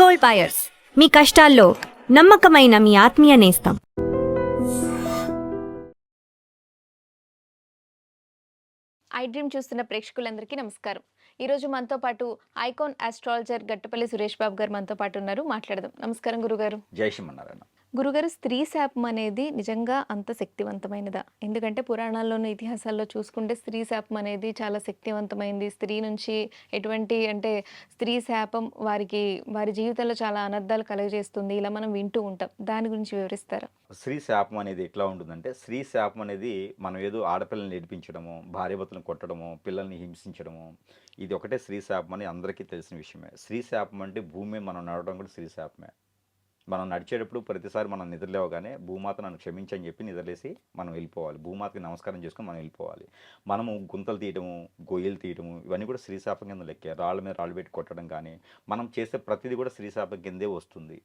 Gold buyers, మీ కష్టాల్లో నమ్మకమైన మీ ఆత్మీయ నేస్తం. ఐ డ్రీమ్ చూస్తున్న ప్రేక్షకులందరికీ నమస్కారం. ఈరోజు మనతో పాటు ఐకాన్ ఆస్ట్రాలజర్ గట్టపల్లి సురేష్ బాబు గారు మనతో పాటు ఉన్నారు. మాట్లాడదాం. నమస్కారం గురుగారు. జై శ్రీమన్నారాయణ. గురుగారు, స్త్రీ శాపం అనేది నిజంగా అంత శక్తివంతమైనదా? ఎందుకంటే పురాణాల్లోని ఇతిహాసాల్లో చూసుకుంటే స్త్రీ శాపం అనేది చాలా శక్తివంతమైంది. స్త్రీ నుంచి ఎటువంటి స్త్రీ శాపం వారి జీవితంలో చాలా అనర్థాలు కలుగజేస్తుంది, ఇలా మనం వింటూ ఉంటాం. దాని గురించి వివరిస్తారా? స్త్రీ శాపం అనేది ఎట్లా ఉంటుందంటే, స్త్రీ శాపం అనేది మనం ఏదో ఆడపిల్లల్ని నేర్పించడము, భార్యాభర్తలను కొట్టడము, పిల్లల్ని హింసించడము, ఇది ఒకటే స్త్రీ శాపం అని అందరికీ తెలిసిన విషయమే. స్త్రీ శాపం అంటే భూమి మనం నడవడం కూడా స్త్రీ శాపమే. మనం నడిచేటప్పుడు ప్రతిసారి మనం నిద్రలేవగానే భూమాత నన్ను క్షమించని చెప్పి నిద్రలేసి మనం వెళ్ళిపోవాలి. భూమాతకి నమస్కారం చేసుకొని మనం వెళ్ళిపోవాలి. మనము గుంతలు తీయటము, గొయ్యలు తీయటము, ఇవన్నీ కూడా స్త్రీ శాపం కింద లెక్కే. రాళ్ళ మీద రాళ్ళు పెట్టి కొట్టడం కానీ, మనం చేసే ప్రతిదీ కూడా స్త్రీ శాపం కిందే వస్తుంది.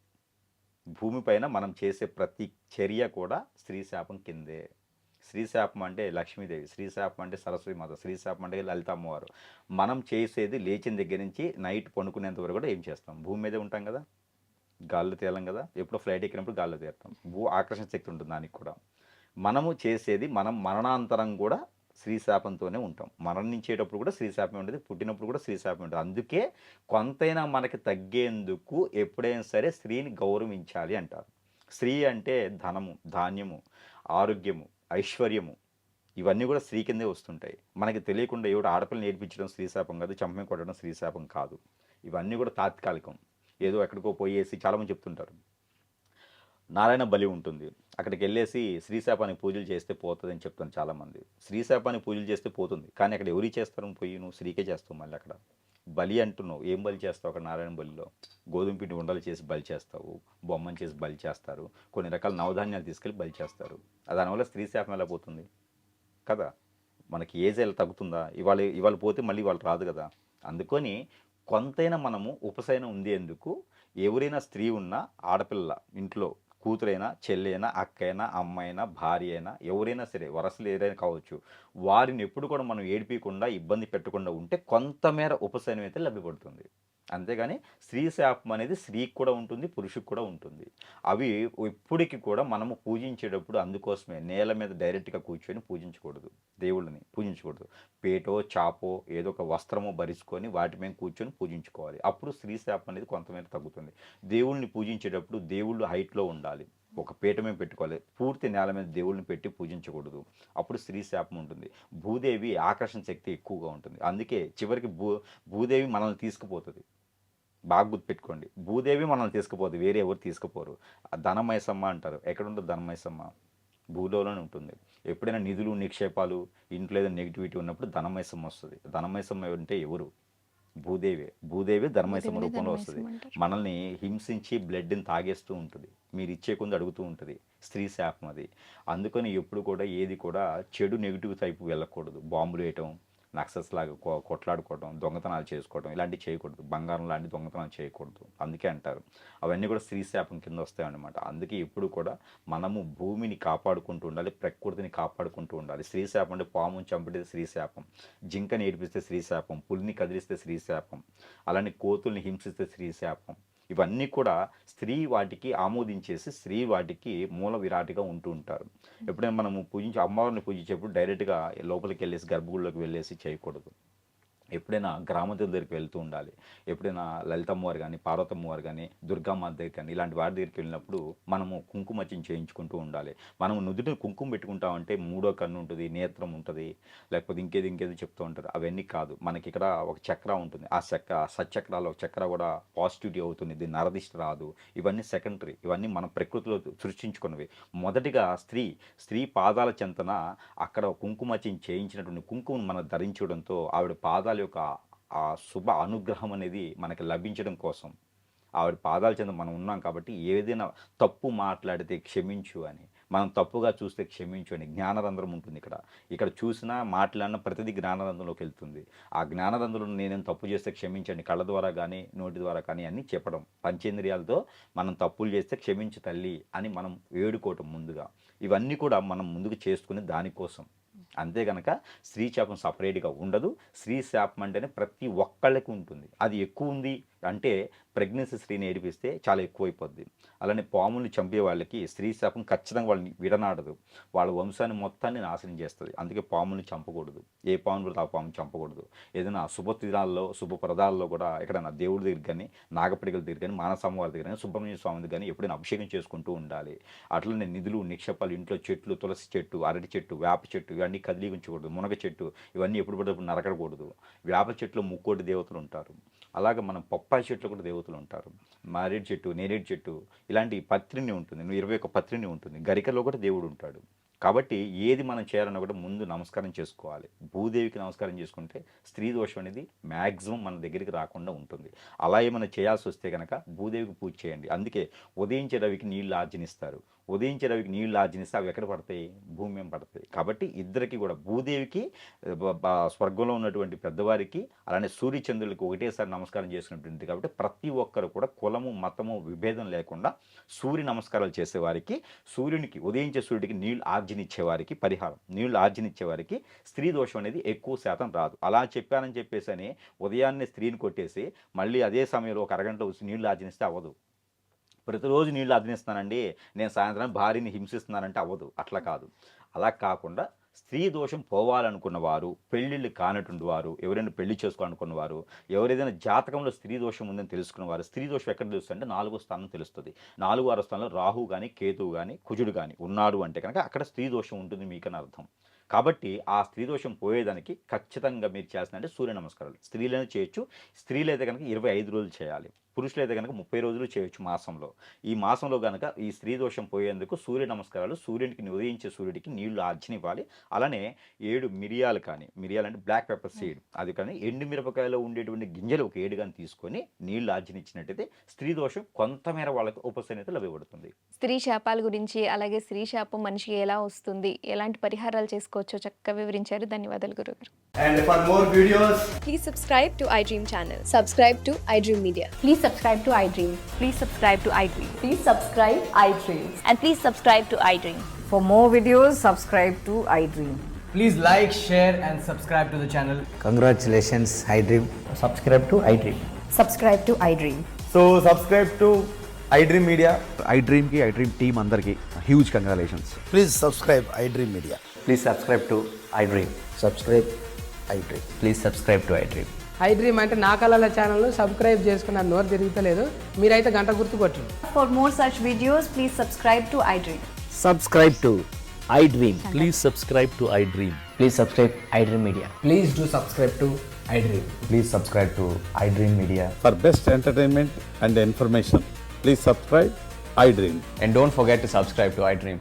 భూమిపైన మనం చేసే ప్రతి చర్య కూడా స్త్రీ శాపం కిందే. స్త్రీ శాపం అంటే లక్ష్మీదేవి, స్త్రీ శాపం అంటే సరస్వతి మాత, స్త్రీ శాపం అంటే లలిత అమ్మవారు. మనం చేసేది లేచిన దగ్గర నుంచి నైట్ పండుకునేంత వరకు కూడా ఏం చేస్తాం? భూమి మీదే ఉంటాం కదా, గాల్లో తేలం కదా. ఎప్పుడో ఫ్లైట్ ఎక్కినప్పుడు గాల్లో తేలుతాం. ఆకర్షణ శక్తి ఉంటుంది దానికి కూడా. మనము చేసేది, మనం మరణాంతరం కూడా స్త్రీ శాపంతోనే ఉంటాం. మరణించేటప్పుడు కూడా స్త్రీ శాపం ఉంటుంది, పుట్టినప్పుడు కూడా స్త్రీ శాపం ఉంటుంది. అందుకే కొంతైనా మనకి తగ్గేందుకు ఎప్పుడైనా సరే స్త్రీని గౌరవించాలి అంటారు. స్త్రీ అంటే ధనము, ధాన్యము, ఆరోగ్యము, ఐశ్వర్యము, ఇవన్నీ కూడా స్త్రీ కిందే వస్తుంటాయి. మనకి తెలియకుండా ఎవడు ఆడపిల్లని నేర్పించడం స్త్రీ శాపం కాదు, చంపమే కొట్టడం స్త్రీ శాపం కాదు. ఇవన్నీ కూడా తాత్కాలికం. ఏదో ఎక్కడికో పోయేసి చాలామంది చెప్తుంటారు, నారాయణ బలి ఉంటుంది, అక్కడికి వెళ్ళేసి శ్రీశాపానికి పూజలు చేస్తే పోతుంది అని చెప్తాను చాలామంది. శ్రీశాపానికి పూజలు చేస్తే పోతుంది, కానీ అక్కడ ఎవరి చేస్తారు? పోయి నువ్వు స్త్రీకే చేస్తావు. మళ్ళీ అక్కడ బలి అంటున్నావు, ఏం బలి చేస్తావు అక్కడ? నారాయణ బలిలో గోధుమ పిండి ఉండలు చేసి బలి చేస్తావు, బొమ్మను చేసి బలి చేస్తారు, కొన్ని రకాల నవధాన్యాలు తీసుకెళ్ళి బలి చేస్తారు. దానివల్ల స్త్రీ శాపం ఎలా పోతుంది కదా? మనకి ఏజ్ ఎలా తగ్గుతుందా? ఇవాళ పోతే మళ్ళీ వాళ్ళు రాదు కదా. అందుకని కొంతైనా మనము ఉపశయనం ఉంది. ఎందుకు? ఎవరైనా స్త్రీ ఉన్నా, ఆడపిల్ల ఇంట్లో కూతురైనా, చెల్లైనా, అక్కైనా, అమ్మైనా, భార్య అయినా, ఎవరైనా సరే, వరసలు ఏదైనా కావచ్చు, వారిని ఎప్పుడు కూడా మనం ఏడిపించకుండా, ఇబ్బంది పెట్టకుండా ఉంటే కొంతమేర ఉపశయనం అయితే లభ్యపడుతుంది. అంతేగాని స్త్రీ శాపం అనేది స్త్రీకి కూడా ఉంటుంది, పురుషుకి కూడా ఉంటుంది. అవి ఇప్పటికి కూడా మనము పూజించేటప్పుడు అందుకోసమే నేల మీద డైరెక్ట్గా కూర్చొని పూజించకూడదు, దేవుళ్ళని పూజించకూడదు. పేటో, చాపో, ఏదో ఒక వస్త్రమో భరించుకొని వాటి మీద కూర్చొని పూజించుకోవాలి. అప్పుడు స్త్రీ శాపం అనేది కొంతమేర తగ్గుతుంది. దేవుళ్ళని పూజించేటప్పుడు దేవుళ్ళు హైట్లో ఉండాలి, ఒక పీట మీద పెట్టుకోవాలి. పూర్తి నేల మీద దేవుళ్ళని పెట్టి పూజించకూడదు, అప్పుడు స్త్రీ శాపం ఉంటుంది. భూదేవి ఆకర్షణ శక్తి ఎక్కువగా ఉంటుంది. అందుకే చివరికి భూదేవి మనల్ని తీసుకుపోతుంది. బాగా గుర్తుపెట్టుకోండి, భూదేవి మనల్ని తీసుకుపోతుంది, వేరే ఎవరు తీసుకుపోరు. ధనమైసమ్మ అంటారు. ఎక్కడ ఉంటుంది ధనమైసమ్మ? భూలోనే ఉంటుంది. ఎప్పుడైనా నిధులు, నిక్షేపాలు, ఇంట్లో ఏదైనా నెగిటివిటీ ఉన్నప్పుడు ధనమైసమ్మ వస్తుంది. ధనమైసమ్మ అంటే ఎవరు? భూదేవి ధర్మైసమ్మ రూపంలో వస్తుంది. మనల్ని హింసించి బ్లడ్ని తాగేస్తూ ఉంటుంది, మీరు ఇచ్చే కొంది అడుగుతూ ఉంటుంది. స్త్రీ శాపం అది. అందుకని ఎప్పుడు కూడా ఏది కూడా చెడు నెగిటివ్ టైపు వెళ్ళకూడదు. బాంబులు వేయటం, నక్సల్స్ లాగా కొట్లాడుకోవడం, దొంగతనాలు చేసుకోవడం, ఇలాంటివి చేయకూడదు. బంగారం లాంటి దొంగతనాలు చేయకూడదు. అందుకే అంటారు అవన్నీ కూడా స్త్రీ శాపం కింద వస్తాయన్నమాట. అందుకే ఎప్పుడు కూడా మనము భూమిని కాపాడుకుంటూ ఉండాలి, ప్రకృతిని కాపాడుకుంటూ ఉండాలి. స్త్రీ శాపం అంటే పాముని చంపితే స్త్రీ శాపం, జింకని ఏడిపిస్తే స్త్రీ శాపం, పులిని కదిలిస్తే స్త్రీ శాపం, అలానే కోతుల్ని హింసిస్తే స్త్రీ శాపం. ఇవన్నీ కూడా స్త్రీ వాటికి ఆమోదించేసి స్త్రీ వాటికి మూల విరాటిగా ఉంటూ ఉంటారు. ఎప్పుడైనా మనము అమ్మవారిని పూజించేప్పుడు డైరెక్ట్గా లోపలికి వెళ్ళేసి గర్భగుడిలోకి వెళ్ళేసి చేయకూడదు. ఎప్పుడైనా గ్రామదేవుల దగ్గరికి వెళ్తూ ఉండాలి. ఎప్పుడైనా లలితమ్మవారు కానీ, పార్వతమ్మవారు కానీ, దుర్గామాత దగ్గర కానీ, ఇలాంటి వారి దగ్గరికి వెళ్ళినప్పుడు మనము కుంకుమర్చన చేయించుకుంటూ ఉండాలి. మనము నుదుటిని కుంకుమ పెట్టుకుంటామంటే మూడో కన్ను ఉంటుంది, నేత్రం ఉంటుంది, లేకపోతే ఇంకేదో చెప్తూ ఉంటారు. అవన్నీ కాదు. మనకి ఇక్కడ ఒక చక్ర ఉంటుంది, ఆ సచక్రాలో ఒక చక్ర కూడా పాజిటివిటీ అవుతుంది, దీన్ని నరదిష్టి రాదు. ఇవన్నీ సెకండరీ, ఇవన్నీ మన ప్రకృతిలో సృష్టించుకున్నవి. మొదటిగా స్త్రీ పాదాల చెంతన అక్కడ కుంకుమర్చన చేయించినటువంటి కుంకుమను మనం ధరించడంతో ఆవిడ పాదాల యొక్క ఆ శుభ అనుగ్రహం అనేది మనకి లభించడం కోసం ఆవిడ పాదాల చెంత మనం ఉన్నాం. కాబట్టి ఏదైనా తప్పు మాట్లాడితే క్షమించు అని, మనం తప్పుగా చూస్తే క్షమించు అని జ్ఞానరంధ్రం ఉంటుంది. ఇక్కడ చూసినా మాట్లాడినా ప్రతిదీ జ్ఞానరంధ్రంలోకి వెళ్తుంది. ఆ జ్ఞానరంధ్రంలో నేనేం తప్పు చేస్తే క్షమించండి, కళ్ళ ద్వారా కానీ నోటి ద్వారా కానీ అన్నీ చెప్పడం. పంచేంద్రియాలతో మనం తప్పులు చేస్తే క్షమించు తల్లి అని మనం వేడుకోవటం ముందుగా. ఇవన్నీ కూడా మనం ముందుకు చేసుకునే దానికోసం. అంతే కనుక స్త్రీ శాపం సపరేట్గా ఉండదు. స్త్రీ శాపం అంటేనే ప్రతి ఒక్కళ్ళకి ఉంటుంది. అది ఎక్కువ ఉంది, అంటే ప్రెగ్నెన్సీ స్త్రీని ఏడిపిస్తే చాలా ఎక్కువైపోద్ది. అలానే పాముల్ని చంపే వాళ్ళకి స్త్రీ శాపం ఖచ్చితంగా వాళ్ళని విడనాడదు, వాళ్ళ వంశాన్ని మొత్తాన్ని నాశనం చేస్తుంది. అందుకే పాముల్ని చంపకూడదు, ఏ పాముని పడితే ఆ పాముని చంపకూడదు. ఏదైనా శుభతిథాల్లో శుభప్రదాల్లో కూడా ఎక్కడైనా దేవుడి దగ్గర కానీ, నాగపడికల దగ్గర కానీ, మానసమ్మ వారి దగ్గర కానీ, సుబ్రహ్మణ్య స్వామి దగ్గర కానీ ఎప్పుడైనా అభిషేకం చేసుకుంటూ ఉండాలి. అట్లనే నిధులు నిక్షేపాలు, ఇంట్లో చెట్లు, తులసి చెట్టు, అరటి చెట్టు, వేప చెట్టు ఇవన్నీ కదిలించకూడదు. మునగ చెట్టు ఇవన్నీ ఎప్పుడు పడితే అప్పుడు నరకకూడదు. వేప చెట్లు ముక్కోటి దేవతలు ఉంటారు. అలాగే మనం పప్పాయి చెట్లు కూడా దేవతలు ఉంటారు. మారేడు చెట్టు, నేరేడు చెట్టు ఇలాంటి పత్రిని ఉంటుంది, 21 పత్రిని ఉంటుంది. గరికలో కూడా దేవుడు ఉంటాడు. కాబట్టి ఏది మనం చేయాలన్నా కూడా ముందు నమస్కారం చేసుకోవాలి. భూదేవికి నమస్కారం చేసుకుంటే స్త్రీ దోషం అనేది మ్యాక్సిమం మన దగ్గరికి రాకుండా ఉంటుంది. అలా ఏమైనా చేయాల్సి వస్తే కనుక భూదేవికి పూజ చేయండి. అందుకే ఉదయించే రవికి నీళ్ళు ఆర్జనిస్తారు. ఉదయించే రవికి నీళ్ళు ఆర్జనిస్తే అవి ఎక్కడ పడతాయి? భూమి మీద పడతాయి. కాబట్టి ఇద్దరికి కూడా భూదేవికి, స్వర్గంలో ఉన్నటువంటి పెద్దవారికి, అలానే సూర్యచంద్రులకి ఒకటేసారి నమస్కారం చేసుకున్నట్టుంది. కాబట్టి ప్రతి ఒక్కరు కూడా కులము మతము విభేదం లేకుండా సూర్య నమస్కారాలు చేసేవారికి, సూర్యునికి ఉదయించే సూర్యుడికి నీళ్ళు ఆర్జనిచ్చేవారికి పరిహారం. నీళ్ళు ఆర్జనిచ్చేవారికి స్త్రీ దోషం అనేది ఎక్కువ శాతం రాదు. అలా చెప్పానని చెప్పేసి అని ఉదయాన్నే స్త్రీని కొట్టేసి మళ్ళీ అదే సమయంలో ఒక అరగంట వచ్చి నీళ్ళు ఆర్జనిస్తే అవ్వదు. ప్రతిరోజు నీళ్ళు ఆర్జనిస్తానండి, నేను సాయంత్రం భార్యని హింసిస్తున్నానంటే అవ్వదు. అట్లా కాదు. అలా కాకుండా స్త్రీ దోషం పోవాలనుకున్న వారు, పెళ్ళిళ్ళు కానటువంటి వారు, ఎవరైనా పెళ్లి చేసుకోవాలనుకున్న వారు, ఎవరైనా జాతకంలో స్త్రీ దోషం ఉందని తెలుసుకున్న వారు, స్త్రీ దోషం ఎక్కడ తెలుస్తుంది అంటే 4వ స్థానం తెలుస్తుంది. 4వ స్థానంలో రాహు కానీ, కేతువు కానీ, కుజుడు కానీ ఉన్నాడు అంటే కనుక అక్కడ స్త్రీ దోషం ఉంటుంది మీకని అర్థం. కాబట్టి ఆ స్త్రీ దోషం పోయేదానికి ఖచ్చితంగా మీరు చేస్తానంటే సూర్య నమస్కారాలు. స్త్రీలైనా చేయొచ్చు. స్త్రీలైతే కనుక 25 రోజులు చేయాలి. పురుషులైతే కనుక 30 రోజులు చేయొచ్చు మాసంలో. ఈ మాసంలో కనుక ఈ స్త్రీ దోషం పోయేందుకు సూర్య నమస్కారాలు, సూర్యునికి ఉదయించే సూర్యుడికి నీళ్లు ఆర్జనివ్వాలి. అలానే 7 మిరియాలు కానీ, మిరియాలు అంటే బ్లాక్ పెప్పర్ సీడ్, అది కానీ ఎండు మిరపకాయలో ఉండేటువంటి గింజలు ఒక 7 కానీ తీసుకొని నీళ్లు ఆర్జనిచ్చినట్టయితే స్త్రీ దోషం కొంతమేర వాళ్ళకి ఉపశమనత లభిస్తుంది. స్త్రీ శాపాల గురించి, అలాగే స్త్రీ శాపం మనిషికి ఎలా వస్తుంది, ఎలాంటి పరిహారాలు చేసుకోవచ్చో చక్కగా వివరించారు. ధన్యవాదాలు గురుగారు. And for more videos, Please subscribe to iDream channel. Subscribe to iDream Media. Please subscribe to iDream. Please subscribe to iDream. Please subscribe iDream. And please subscribe to iDream. For more videos, subscribe to iDream. please like, share and subscribe to the channel. Congratulations, iDream. Subscribe to iDream. Subscribe to iDream. So subscribe to iDream Media. iDream की iDream team अंदर की huge congratulations. Please subscribe iDream Media. Please subscribe to iDream. Subscribe iDream. Please subscribe to iDream. iDream అంటే నా కళల channel subscribe చేసుకున్న నోరు తిరుగుతలేదు, మీరైతే గంట గుర్తు కొట్టండి. For more such videos, please subscribe to iDream. Subscribe to iDream. Please subscribe to iDream. Please subscribe iDream Media. Please do subscribe to iDream. Please subscribe to iDream Media. For best entertainment and information, please subscribe iDream. And don't forget to subscribe to iDream.